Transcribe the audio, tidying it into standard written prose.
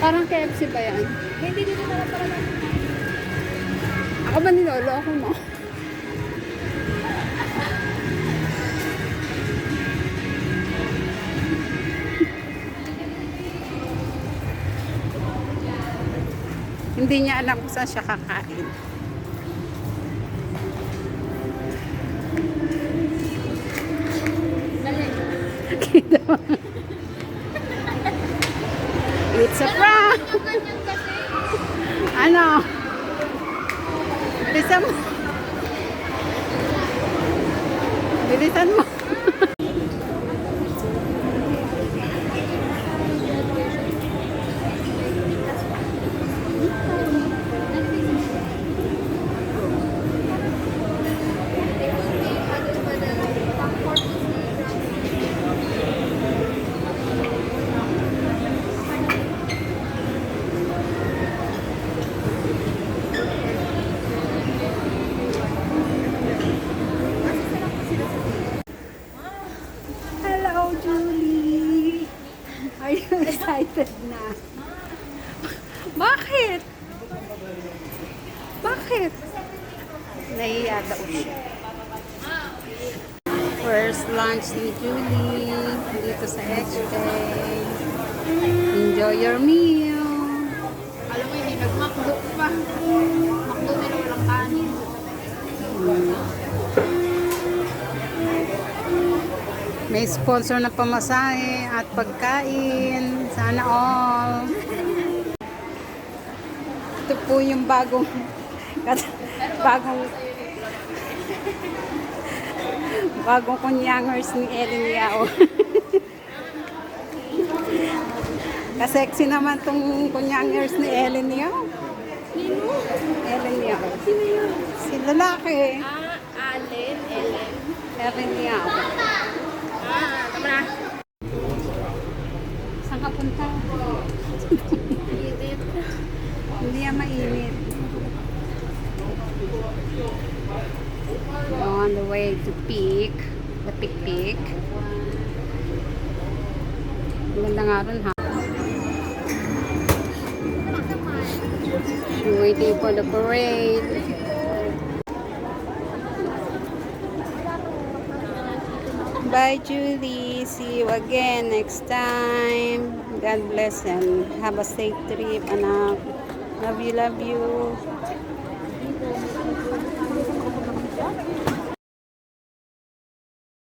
Parang KFC ba yan? Hindi dito na lang para Ako ba niloloko mo? Hindi niya alam kung saan siya kakain. Kita mo. It's a prank! Ano? Bilisan mo. Bilisan mo. Hello, Julie. Are you excited na? Bakit? Bakit? Nahiya daw siya. First lunch ni Julie dito sa HK. Enjoy your meal. Alam mo, hindi nag-McDo pa. McDo pero walang kanin. May sponsor na pamasahe at pagkain. Sana all. Ito po yung bagong kunyangers ni Ellen Yao. Kasexy naman tong kunyangers ni Ellen Yao. Ellen Yao. Si lalaki. Allen, Ellen. Ellen Yao. Tama na. Saan ka punta? Init. Hindi yan mainit. On the way to Peak. The Peak. Ganda nga rin ha. Waiting for the parade. Bye, Julie. See you again next time. God bless and have a safe trip, anak. Love you, love you.